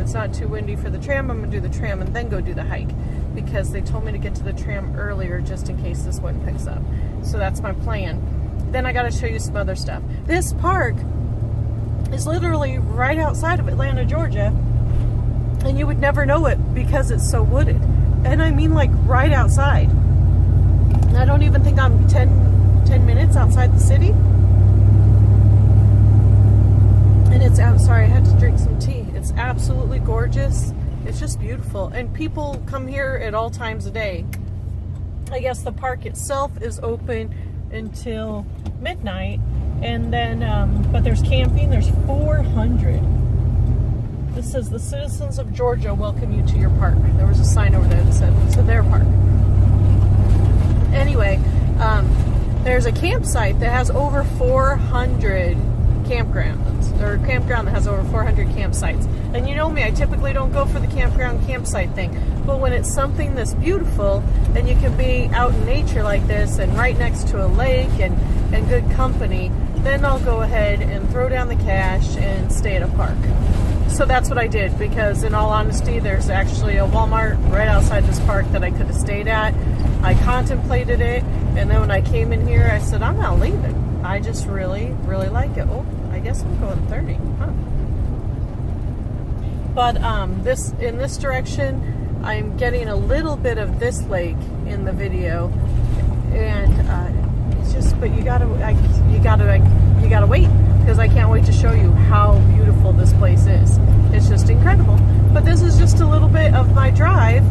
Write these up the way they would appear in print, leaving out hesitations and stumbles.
it's not too windy for the tram, I'm going to do the tram and then go do the hike, because they told me to get to the tram earlier just in case this wind picks up. So that's my plan. Then I got to show you some other stuff. This park is literally right outside of Atlanta, Georgia, and you would never know it because it's so wooded. And I mean like right outside. I don't even think I'm 10 minutes outside the city. And it's out. Sorry, I had to drink some tea. It's absolutely gorgeous. It's just beautiful. And people come here at all times of day. I guess the park itself is open until midnight. And then, but there's camping. There's 400. This says, the citizens of Georgia welcome you to your park. There was a sign over there that said, to their park. Anyway, there's a campsite that has over 400 campgrounds, or a campground that has over 400 campsites. And you know me, I typically don't go for the campsite thing. But when it's something that's beautiful, and you can be out in nature like this, and right next to a lake, and good company, then I'll go ahead and throw down the cash and stay at a park. So that's what I did, because in all honesty, there's actually a Walmart right outside this park that I could have stayed at. I contemplated it, and then when I came in here, I said, I'm not leaving. I just really, really like it. Oh, I guess I'm going 30, huh? But in this direction, I'm getting a little bit of this lake in the video, and it's just, but you gotta wait, because I can't wait to show you how beautiful this place is. It's just incredible. But this is just a little bit of my drive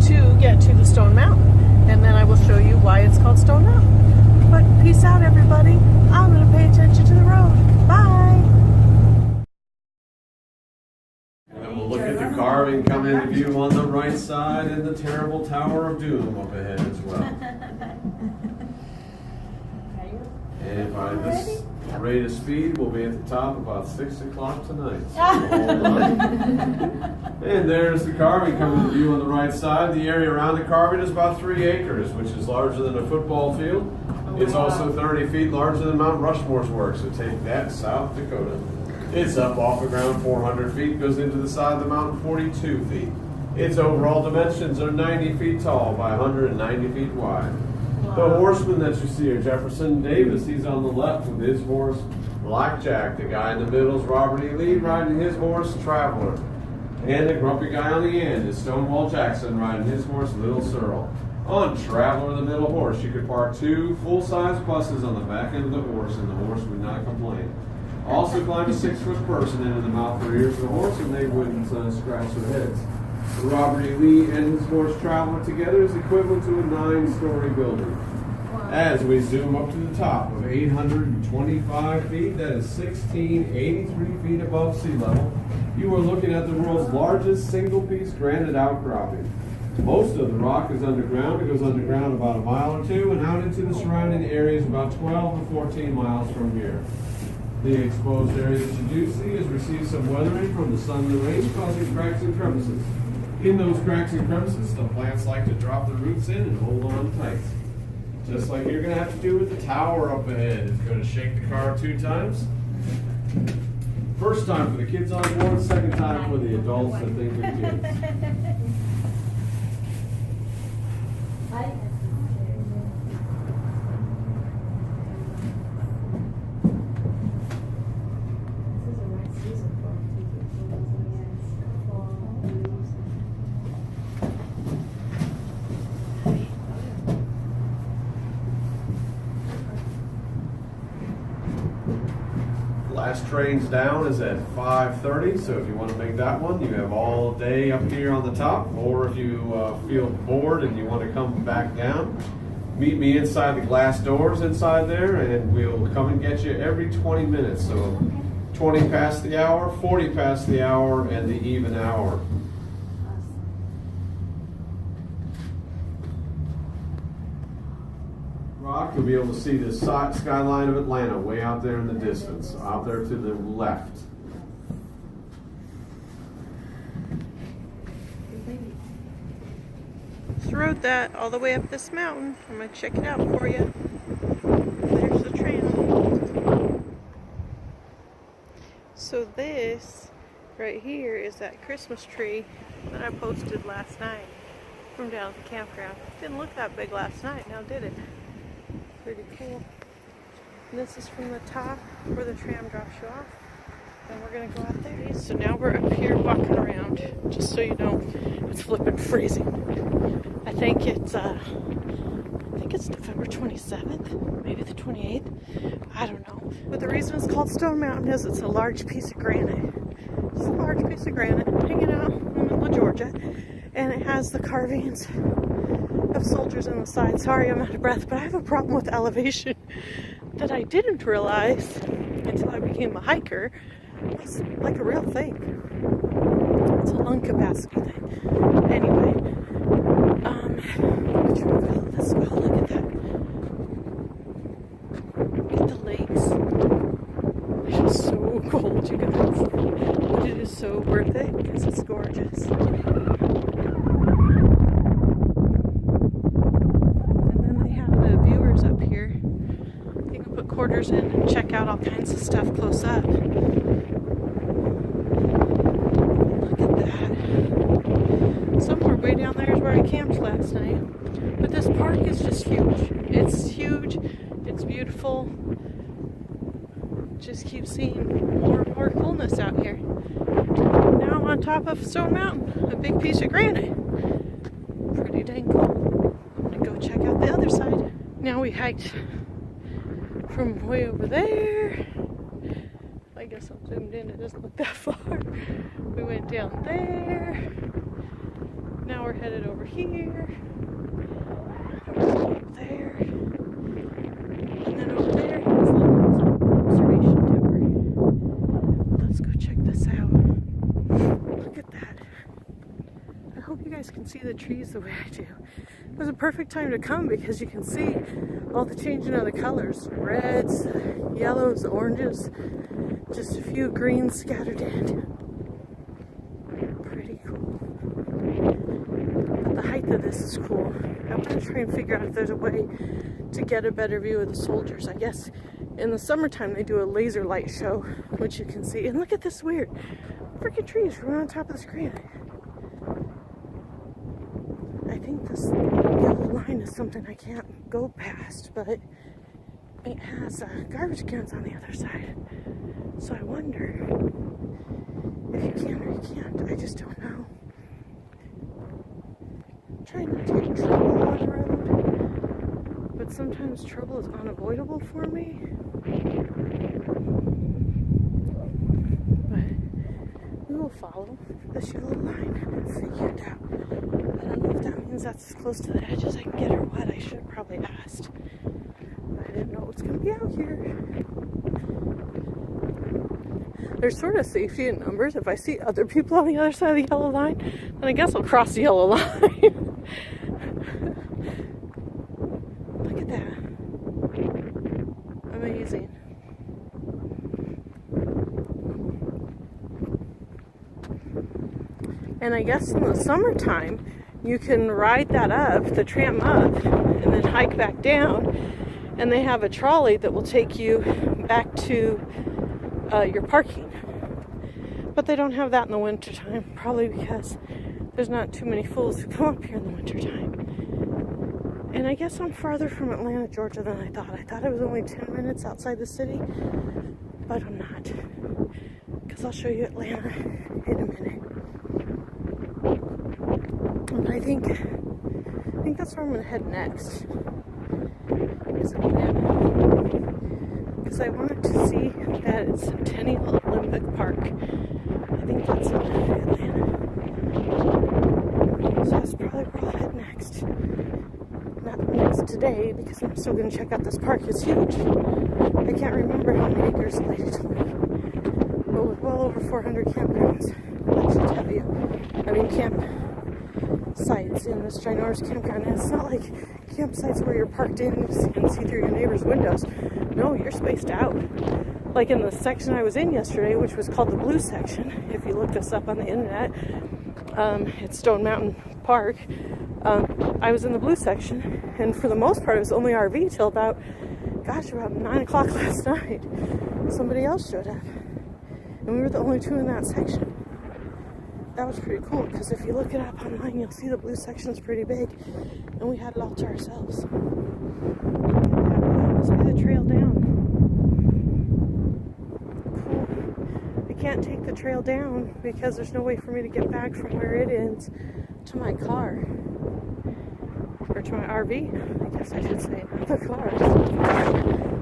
to get to the Stone Mountain, and then I will show you why it's called Stone Mountain. But peace out, everybody. I'm going to pay attention to the road. Bye. And then we'll look at the carving come into view on the right side, and the terrible Tower of Doom up ahead as well. And by this rate of speed, we'll be at the top about 6 o'clock tonight. So hold on. And there's the carving coming into view on the right side. The area around the carving is about 3 acres, which is larger than a football field. It's also 30 feet larger than Mount Rushmore's work, so take that, South Dakota. It's up off the ground 400 feet, goes into the side of the mountain 42 feet. Its overall dimensions are 90 feet tall by 190 feet wide. Wow. The horseman that you see are Jefferson Davis. He's on the left with his horse, Blackjack. The guy in the middle is Robert E. Lee riding his horse, Traveler. And the grumpy guy on the end is Stonewall Jackson riding his horse, Little Searle. On Traveler, the middle horse, you could park 2 full-size buses on the back end of the horse, and the horse would not complain. Also climb a 6-foot person into the mouth or ears of the horse, and they wouldn't scratch their heads. Robert E. Lee and his horse Traveler together is equivalent to a 9-story building. Wow. As we zoom up to the top of 825 feet, that is 1,683 feet above sea level, you are looking at the world's largest single-piece granite outcropping. Most of the rock is underground. It goes underground about a mile or 2 and out into the surrounding areas about 12 to 14 miles from here. The exposed area that you do see has received some weathering from the sun and the rain, causing cracks and crevices. In those cracks and crevices, the plants like to drop their roots in and hold on tight. Just like you're going to have to do with the tower up ahead. It's going to shake the car 2 times. First time for the kids on board, second time for the adults that think they're kids. Last train's down is at 5:30, so if you want to make that one, you have all day up here on the top, or if you feel bored and you want to come back down, meet me inside the glass doors inside there, and we'll come and get you every 20 minutes. So 20 past the hour, 40 past the hour, and the even hour. Rock, you'll be able to see the skyline of Atlanta way out there in the distance, out there to the left. Just rode that all the way up this mountain. I'm going to check it out for you. There's the trail. So this Right here is that Christmas tree that I posted last night from down at the campground. Didn't look that big last night, now did it? Pretty cool. And this is from the top where the tram drops you off. And we're gonna go out there. So now we're up here walking around. Just so you know, it's flipping freezing. I think it's November 27th, maybe the 28th. I don't know. But the reason it's called Stone Mountain is it's a large piece of granite. It's a large piece of granite hanging out in the middle of Georgia. And it has the carvings of soldiers on the side. Sorry, I'm out of breath, but I have a problem with elevation that I didn't realize until I became a hiker. It's like a real thing. It's a lung capacity thing. Anyway, let's go look at that. Look at the lakes. It's just so cold, you guys. But it is so worth it because it's gorgeous. And then they have the viewers up here. You can put quarters in and check out all kinds of stuff close up. Somewhere way down there is where I camped last night. But this park is just huge. It's huge. It's beautiful. Just keep seeing more and more coolness out here. Now I'm on top of Stone Mountain, a big piece of granite. Pretty dang cool. I'm gonna go check out the other side. Now we hiked from way over there. I guess I'm zoomed in, it doesn't look that far. We went down there. Now we're headed over here. Over there. And then over there is the observation tower. Let's go check this out. Look at that. I hope you guys can see the trees the way I do. It was a perfect time to come because you can see all the changing of the colors. Reds, yellows, oranges, just a few greens scattered in. Pretty cool. But the height of this is cool. I want to try and figure out if there's a way to get a better view of the soldiers. I guess in the summertime they do a laser light show, which you can see. And look at this weird freaking trees growing on top of this granite. I think this yellow line is something I can't go past, but it has garbage cans on the other side. So I wonder if you can or you can't. I just don't know. I'm trying not to get in trouble on the road, but sometimes trouble is unavoidable for me. But we will follow this yellow line and figure it out. I don't know if that means that's as close to the edge as I can get or what. I should have probably asked. But I didn't know it was going to be out here. There's sort of safety in numbers. If I see other people on the other side of the yellow line, then I guess I'll cross the yellow line. Look at that. Amazing. And I guess in the summertime, you can ride that up, the tram up, and then hike back down. And they have a trolley that will take you back to your parking. But they don't have that in the wintertime, probably because there's not too many fools who come up here in the wintertime. And I guess I'm farther from Atlanta, Georgia than I thought. I thought it was only 10 minutes outside the city, but I'm not. Because I'll show you Atlanta in a minute. And I think that's where I'm going to head next. Is Atlanta. Because I wanted to see that it's Centennial Olympic Park. I think that's in Atlanta. So that's probably where I'll head next. Not next today, because I'm still going to check out this park. It's huge. I can't remember how many acres the lady told me. But with well over 400 campgrounds, that should tell you. I mean, campsites in this ginormous campground. And it's not like campsites where you're parked in and see through your neighbor's windows. No, you're spaced out. Like in the section I was in yesterday, which was called the Blue Section, if you look this up on the internet, it's Stone Mountain Park. I was in the Blue Section, and for the most part it was only RV till about 9 o'clock last night. Somebody else showed up, and we were the only two in that section. that was pretty cool because if you look it up online, you'll see the blue section is pretty big, and we had it all to ourselves. Look at that. That must be the trail down. Cool. I can't take the trail down because there's no way for me to get back from where it ends to my car. Or to my RV, I guess I should say, not the car.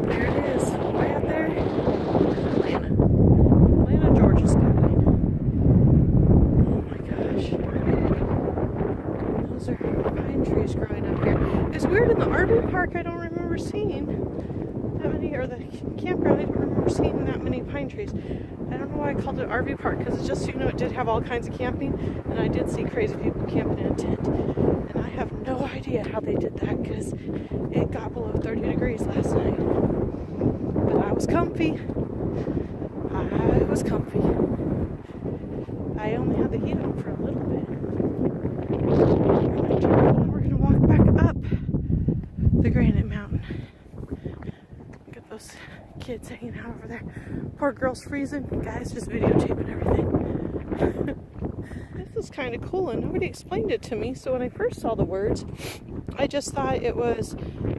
There it is, way out there. Atlanta, Georgia skyline. Oh my gosh. Those are pine trees growing up here. It's weird, in the RV park I don't remember seeing that many, or the campground I don't remember seeing that many pine trees. I don't know why I called it RV park, because it's just, you know, it did have all kinds of camping, and I did see crazy people camping in a tent. And I have no idea how they did that because it got below 30 degrees last night. But I was comfy. I was comfy. I only had the heat on for a little bit. We're going to walk back up the Granite Mountain. Look at those kids hanging out over there. Poor girl's freezing. Guys just videotaping everything. This is kind of cool, and nobody explained it to me, so when I first saw the words, I just thought it was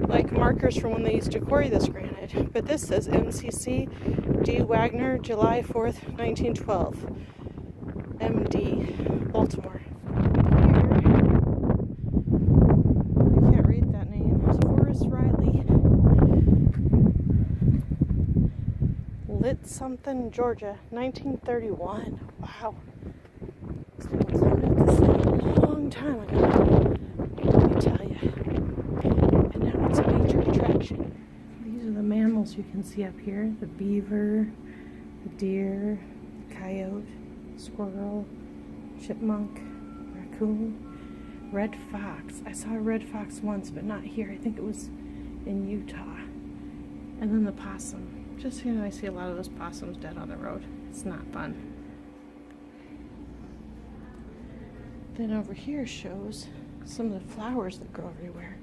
like markers from when they used to quarry this granite. But this says MCC D. Wagner, July 4th, 1912. MD, Baltimore. I can't read that name. It's Forrest Riley. Lit something, Georgia, 1931. Wow. Long time ago, let me tell you. And now it's a major attraction. These are the mammals you can see up here: the beaver, the deer, coyote, squirrel, chipmunk, raccoon, red fox. I saw a red fox once, but not here. I think it was in Utah. And then the possum. Just, you know, I see a lot of those possums dead on the road. It's not fun. Then over here shows some of the flowers that grow everywhere.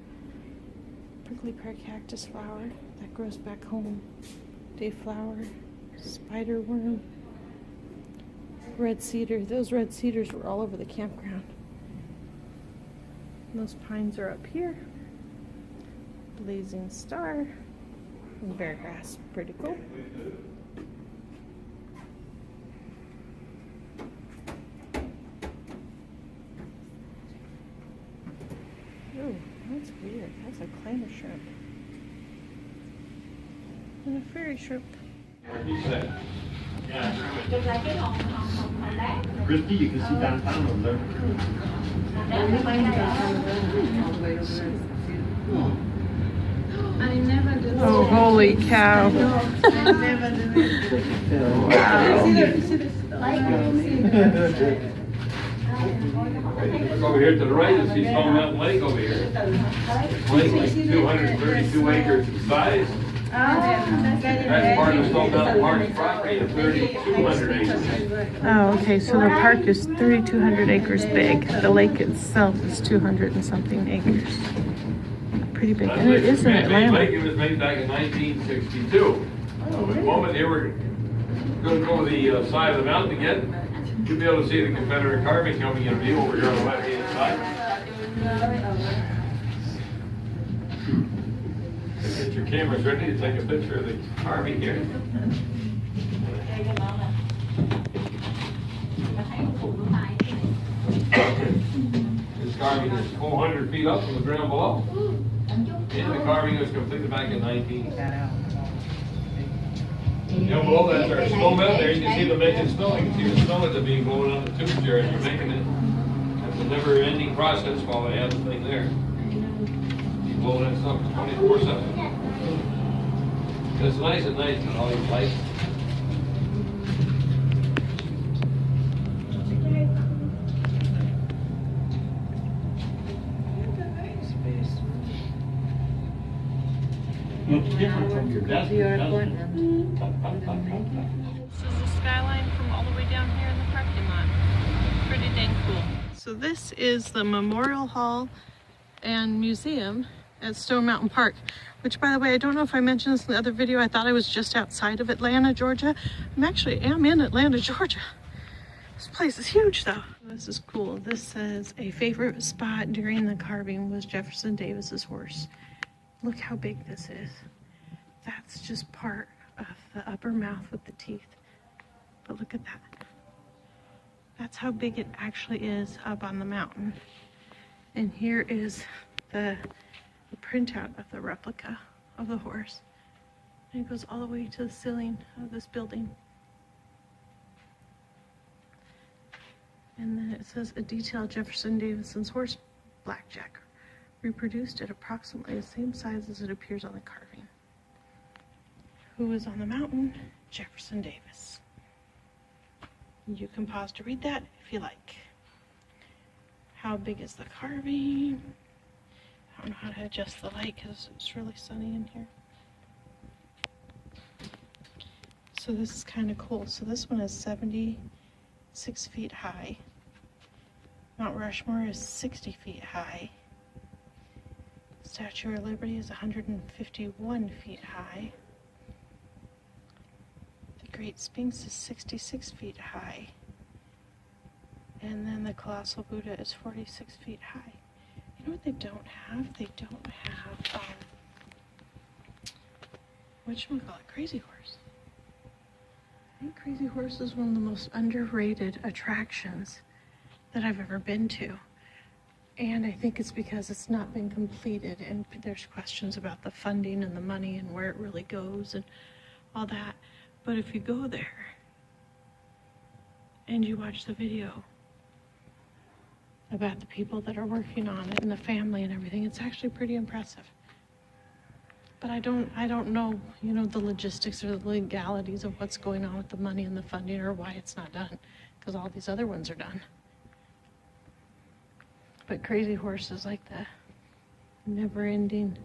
Prickly pear cactus flower that grows back home. Dayflower, spider worm, red cedar. Those red cedars were all over the campground. And those pines are up here. Blazing star and bear grass. Pretty cool. Ooh, that's weird. That's a clamor shrimp. And a fairy shrimp. Christy, you can see downtown over there. Oh, holy cow. Over here to the right, you see Stone Mountain Lake over here. Lake like 232 acres in size. That's part of Stone Mountain Park's property of 3,200 acres. Oh, okay, so the park is 3,200 acres big. The lake itself is 200 and something acres. Pretty big. And it is in Atlanta. Lake, it was made back in 1962. The moment they were going to go the side of the mountain again, you'll be able to see the Confederate carving coming in view over here on the left-hand side. Get your cameras ready to take a picture of the carving here. This carving is 400 feet up from the ground below. And the carving was completed back in 19. Down below that's our snow melt there. You can see them making snow. You can see the snow that's being blown on the tubes there as you're making it. It's a never-ending process while they have the thing there. You blow that stuff 24/7. It's nice at night with all these lights. Looks different from your desk. This is the skyline from all the way down here in the parking lot. Pretty dang cool. So this is the Memorial Hall and Museum at Stone Mountain Park, which, by the way, I don't know if I mentioned this in the other video. I thought I was just outside of Atlanta, Georgia. I am in Atlanta, Georgia. This place is huge though. This is cool. This says a favorite spot during the carving was Jefferson Davis's horse. Look how big this is. That's just part of the upper mouth with the teeth. But look at that. That's how big it actually is up on the mountain. And here is the printout of the replica of the horse. And it goes all the way to the ceiling of this building. And then it says a detailed Jefferson Davison's horse blackjack, reproduced at approximately the same size as it appears on the carving. Who is on the mountain? Jefferson Davis. You can pause to read that if you like. How big is the carving? I don't know how to adjust the light because it's really sunny in here. So this is kind of cool. So this one is 76 feet high. Mount Rushmore is 60 feet high. Statue of Liberty is 151 feet high. The Great Sphinx is 66 feet high. And then the Colossal Buddha is 46 feet high. You know what they don't have? They don't have, whatchamacallit, Crazy Horse. I think Crazy Horse is one of the most underrated attractions that I've ever been to. And I think it's because it's not been completed and there's questions about the funding and the money and where it really goes and all that. But if you go there and you watch the video about the people that are working on it and the family and everything, it's actually pretty impressive. But I don't know, you know, the logistics or the legalities of what's going on with the money and the funding or why it's not done, because all these other ones are done. But Crazy Horse is like the never-ending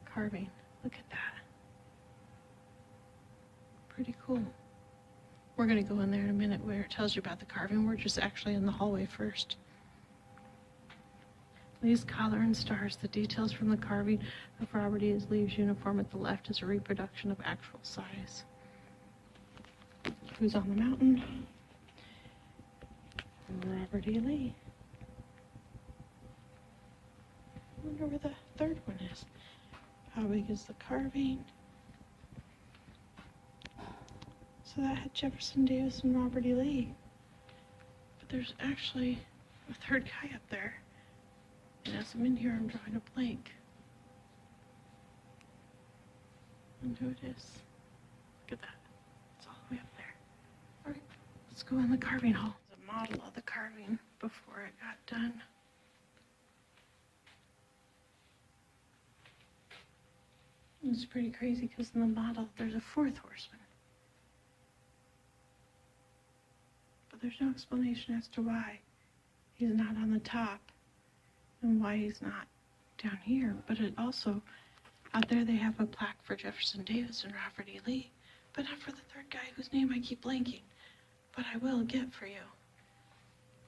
carving. Look at that. Pretty cool. We're going to go in there in a minute where it tells you about the carving. We're just actually in the hallway first. Lee's collar and stars. The details from the carving of Robert E. Lee's uniform at the left is a reproduction of actual size. Who's on the mountain? Robert E. Lee. I wonder where the third one is. How big is the carving? So that had Jefferson Davis and Robert E. Lee. But there's actually a third guy up there. And as I'm in here, I'm drawing a blank. And who it is. Look at that. It's all the way up there. Alright, let's go in the carving hall. There's a model of the carving before it got done. It's pretty crazy because in the model there's a fourth horseman. But there's no explanation as to why he's not on the top and why he's not down here. But it also, out there they have a plaque for Jefferson Davis and Robert E. Lee, but not for the third guy whose name I keep blanking. But I will get for you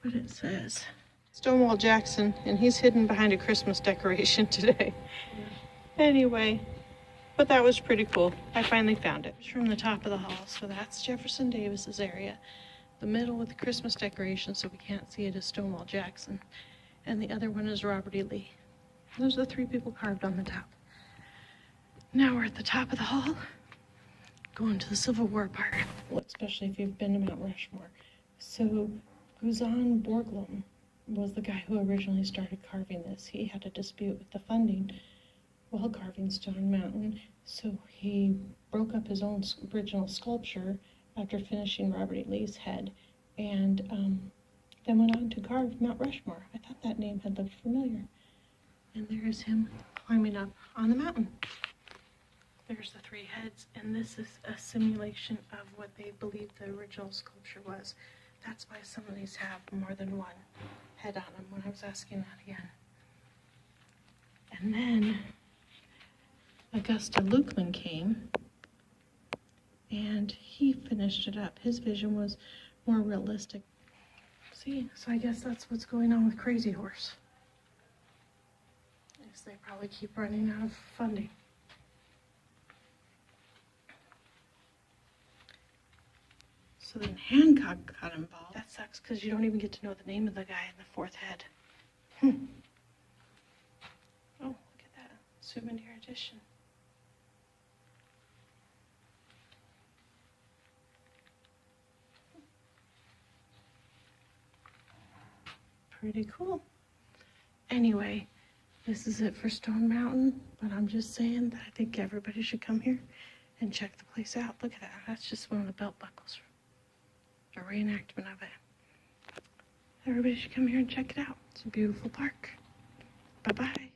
what it says. Stonewall Jackson, and he's hidden behind a Christmas decoration today. Anyway. But that was pretty cool. I finally found it. It's from the top of the hall, so that's Jefferson Davis's area. The middle with the Christmas decorations, so we can't see it, is Stonewall Jackson. And the other one is Robert E. Lee. Those are the three people carved on the top. Now we're at the top of the hall, going to the Civil War part, especially if you've been to Mount Rushmore. So Guzan Borglum was the guy who originally started carving this. He had a dispute with the funding while carving Stone Mountain, so he broke up his own original sculpture after finishing Robert E. Lee's head, and then went on to carve Mount Rushmore. I thought that name had looked familiar. And there's him climbing up on the mountain. There's the three heads, and this is a simulation of what they believe the original sculpture was. That's why some of these have more than one head on them when I was asking that again. And then Augusta Lukeman came, and he finished it up. His vision was more realistic. See, so I guess that's what's going on with Crazy Horse. Is they probably keep running out of funding. So then Hancock got involved. That's sucks because you don't even get to know the name of the guy in the fourth head. Oh, look at that. Souvenir edition. Pretty cool. Anyway, this is it for Stone Mountain, but I'm just saying that I think everybody should come here and check the place out. Look at that. That's just one of the belt buckles. A reenactment of it. Everybody should come here and check it out. It's a beautiful park. Bye-bye.